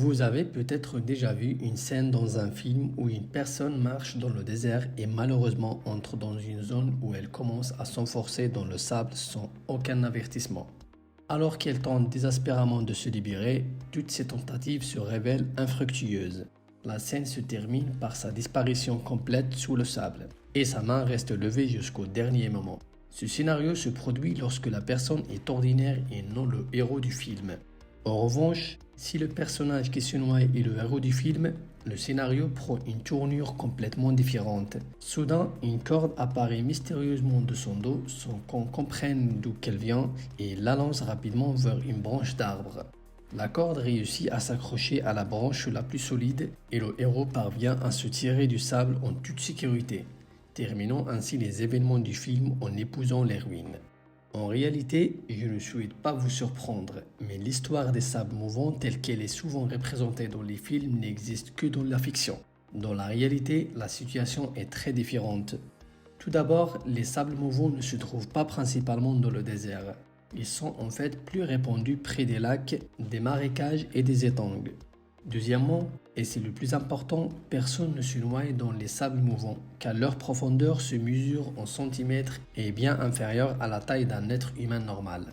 Vous avez peut-être déjà vu une scène dans un film où une personne marche dans le désert et malheureusement entre dans une zone où elle commence à s'enfoncer dans le sable sans aucun avertissement. Alors qu'elle tente désespérément de se libérer, toutes ses tentatives se révèlent infructueuses. La scène se termine par sa disparition complète sous le sable et sa main reste levée jusqu'au dernier moment. Ce scénario se produit lorsque la personne est ordinaire et non le héros du film. En revanche, si le personnage qui se noie est le héros du film, le scénario prend une tournure complètement différente. Soudain, une corde apparaît mystérieusement de son dos sans qu'on comprenne d'où qu'elle vient et la lance rapidement vers une branche d'arbre. La corde réussit à s'accrocher à la branche la plus solide et le héros parvient à se tirer du sable en toute sécurité, terminant ainsi les événements du film en épousant les ruines. En réalité, je ne souhaite pas vous surprendre, mais l'histoire des sables mouvants telle qu'elle est souvent représentée dans les films n'existe que dans la fiction. Dans la réalité, la situation est très différente. Tout d'abord, les sables mouvants ne se trouvent pas principalement dans le désert. Ils sont en fait plus répandus près des lacs, des marécages et des étangs. Deuxièmement, et c'est le plus important, personne ne se noie dans les sables mouvants, car leur profondeur se mesure en centimètres et est bien inférieure à la taille d'un être humain normal.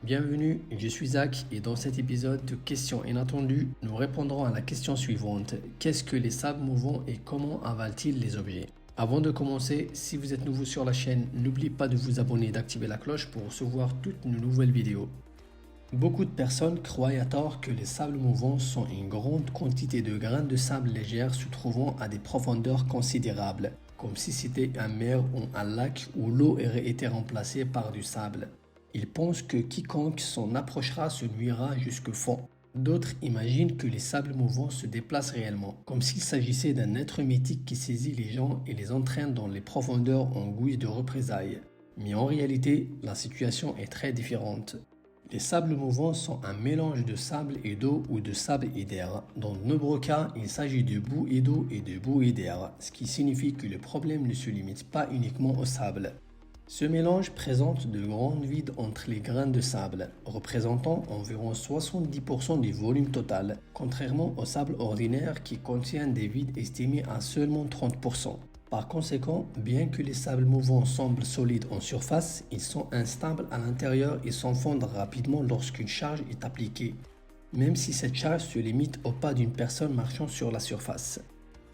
Bienvenue, je suis Zach et dans cet épisode de Questions inattendues, nous répondrons à la question suivante. Qu'est-ce que les sables mouvants et comment avalent-ils les objets? Avant de commencer, si vous êtes nouveau sur la chaîne, n'oubliez pas de vous abonner et d'activer la cloche pour recevoir toutes nos nouvelles vidéos. Beaucoup de personnes croient à tort que les sables mouvants sont une grande quantité de grains de sable légers se trouvant à des profondeurs considérables, comme si c'était un mer ou un lac où l'eau aurait été remplacée par du sable. Ils pensent que quiconque s'en approchera se nuira jusqu'au fond. D'autres imaginent que les sables mouvants se déplacent réellement, comme s'il s'agissait d'un être mythique qui saisit les gens et les entraîne dans les profondeurs en guise de représailles. Mais en réalité, la situation est très différente. Les sables mouvants sont un mélange de sable et d'eau ou de sable et d'air. Dans de nombreux cas, il s'agit de boue et d'eau et de boue et d'air, ce qui signifie que le problème ne se limite pas uniquement au sable. Ce mélange présente de grands vides entre les grains de sable, représentant environ 70% du volume total, contrairement au sable ordinaire qui contient des vides estimés à seulement 30%. Par conséquent, bien que les sables mouvants semblent solides en surface, ils sont instables à l'intérieur et s'enfondent rapidement lorsqu'une charge est appliquée, même si cette charge se limite au pas d'une personne marchant sur la surface.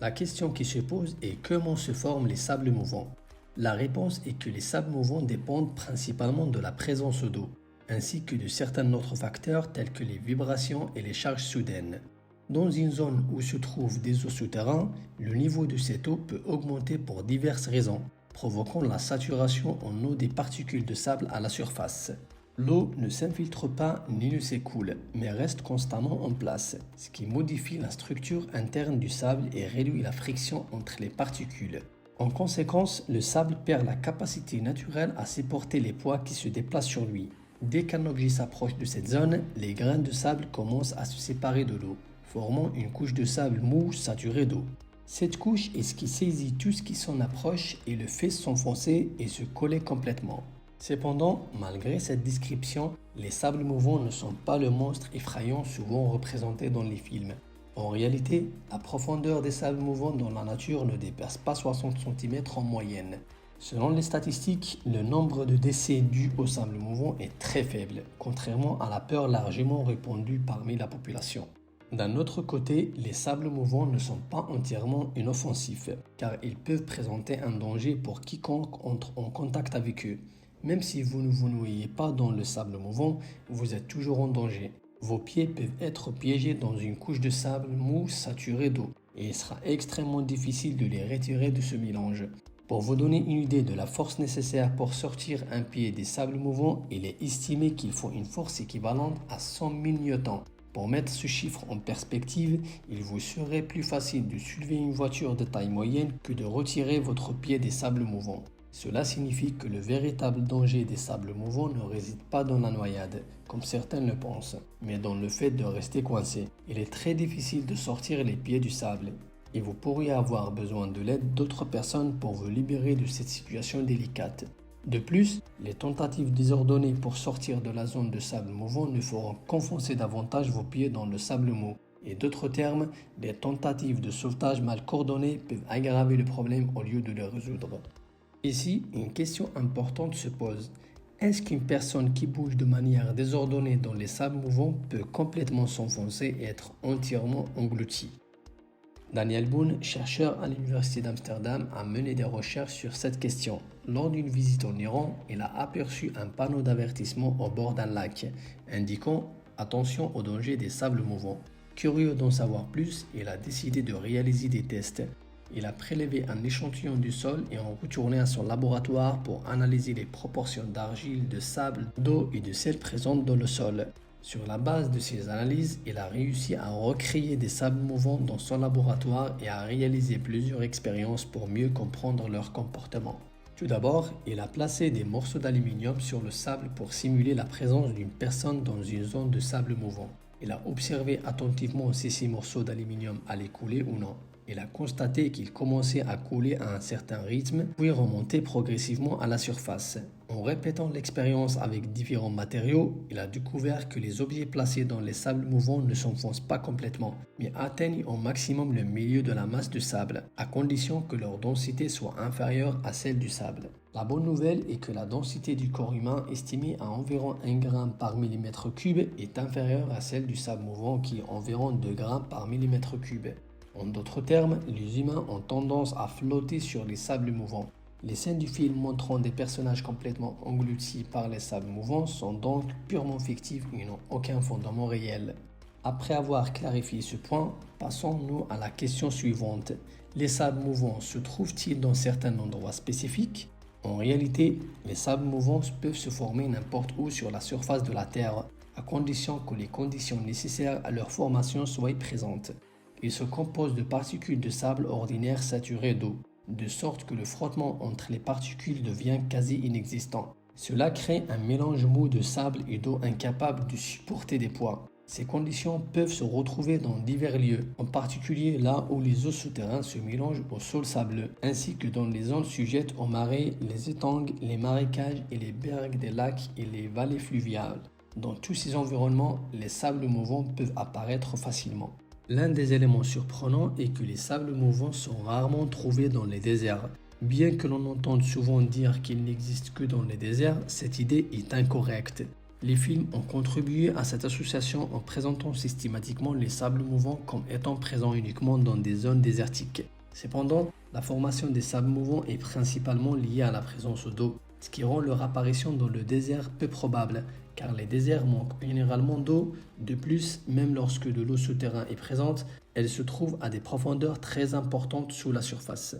La question qui se pose est comment se forment les sables mouvants? La réponse est que les sables mouvants dépendent principalement de la présence d'eau, ainsi que de certains autres facteurs tels que les vibrations et les charges soudaines. Dans une zone où se trouvent des eaux souterraines, le niveau de cette eau peut augmenter pour diverses raisons, provoquant la saturation en eau des particules de sable à la surface. L'eau ne s'infiltre pas ni ne s'écoule, mais reste constamment en place, ce qui modifie la structure interne du sable et réduit la friction entre les particules. En conséquence, le sable perd la capacité naturelle à supporter les poids qui se déplacent sur lui. Dès qu'un objet s'approche de cette zone, les grains de sable commencent à se séparer de l'eau, formant une couche de sable mou saturée d'eau. Cette couche est ce qui saisit tout ce qui s'en approche et le fait s'enfoncer et se coller complètement. Cependant, malgré cette description, les sables mouvants ne sont pas le monstre effrayant souvent représenté dans les films. En réalité, la profondeur des sables mouvants dans la nature ne dépasse pas 60 cm en moyenne. Selon les statistiques, le nombre de décès dus aux sables mouvants est très faible, contrairement à la peur largement répandue parmi la population. D'un autre côté, les sables mouvants ne sont pas entièrement inoffensifs, car ils peuvent présenter un danger pour quiconque entre en contact avec eux. Même si vous ne vous noyez pas dans le sable mouvant, vous êtes toujours en danger. Vos pieds peuvent être piégés dans une couche de sable mou saturée d'eau, et il sera extrêmement difficile de les retirer de ce mélange. Pour vous donner une idée de la force nécessaire pour sortir un pied des sables mouvants, il est estimé qu'il faut une force équivalente à 100 000 newtons. Pour mettre ce chiffre en perspective, il vous serait plus facile de soulever une voiture de taille moyenne que de retirer votre pied des sables mouvants. Cela signifie que le véritable danger des sables mouvants ne réside pas dans la noyade, comme certains le pensent, mais dans le fait de rester coincé. Il est très difficile de sortir les pieds du sable, et vous pourriez avoir besoin de l'aide d'autres personnes pour vous libérer de cette situation délicate. De plus, les tentatives désordonnées pour sortir de la zone de sable mouvant ne feront qu'enfoncer davantage vos pieds dans le sable mou. Et d'autres termes, les tentatives de sauvetage mal coordonnées peuvent aggraver le problème au lieu de le résoudre. Ici, une question importante se pose. Est-ce qu'une personne qui bouge de manière désordonnée dans les sables mouvants peut complètement s'enfoncer et être entièrement engloutie? Daniel Boone, chercheur à l'Université d'Amsterdam, a mené des recherches sur cette question. Lors d'une visite en Iran, il a aperçu un panneau d'avertissement au bord d'un lac, indiquant « Attention au danger des sables mouvants ». Curieux d'en savoir plus, il a décidé de réaliser des tests. Il a prélevé un échantillon du sol et en retourné à son laboratoire pour analyser les proportions d'argile, de sable, d'eau et de sel présentes dans le sol. Sur la base de ces analyses, il a réussi à recréer des sables mouvants dans son laboratoire et à réaliser plusieurs expériences pour mieux comprendre leur comportement. Tout d'abord, il a placé des morceaux d'aluminium sur le sable pour simuler la présence d'une personne dans une zone de sable mouvant. Il a observé attentivement si ces morceaux d'aluminium allaient couler ou non. Il a constaté qu'ils commençaient à couler à un certain rythme, puis remonter progressivement à la surface. En répétant l'expérience avec différents matériaux, il a découvert que les objets placés dans les sables mouvants ne s'enfoncent pas complètement, mais atteignent au maximum le milieu de la masse de sable, à condition que leur densité soit inférieure à celle du sable. La bonne nouvelle est que la densité du corps humain, estimée à environ 1 g par millimètre cube, est inférieure à celle du sable mouvant qui est environ 2 g par millimètre cube. En d'autres termes, les humains ont tendance à flotter sur les sables mouvants. Les scènes du film montrant des personnages complètement engloutis par les sables mouvants sont donc purement fictives et n'ont aucun fondement réel. Après avoir clarifié ce point, passons-nous à la question suivante. Les sables mouvants se trouvent-ils dans certains endroits spécifiques? En réalité, les sables mouvants peuvent se former n'importe où sur la surface de la Terre, à condition que les conditions nécessaires à leur formation soient présentes. Ils se composent de particules de sable ordinaire saturées d'eau, de sorte que le frottement entre les particules devient quasi inexistant. Cela crée un mélange mou de sable et d'eau incapable de supporter des poids. Ces conditions peuvent se retrouver dans divers lieux, en particulier là où les eaux souterraines se mélangent au sol sableux, ainsi que dans les zones sujettes aux marais, les étangs, les marécages et les berges des lacs et les vallées fluviales. Dans tous ces environnements, les sables mouvants peuvent apparaître facilement. L'un des éléments surprenants est que les sables mouvants sont rarement trouvés dans les déserts. Bien que l'on entende souvent dire qu'ils n'existent que dans les déserts, cette idée est incorrecte. Les films ont contribué à cette association en présentant systématiquement les sables mouvants comme étant présents uniquement dans des zones désertiques. Cependant, la formation des sables mouvants est principalement liée à la présence d'eau, ce qui rend leur apparition dans le désert peu probable, car les déserts manquent généralement d'eau. De plus, même lorsque de l'eau souterraine est présente, elle se trouve à des profondeurs très importantes sous la surface.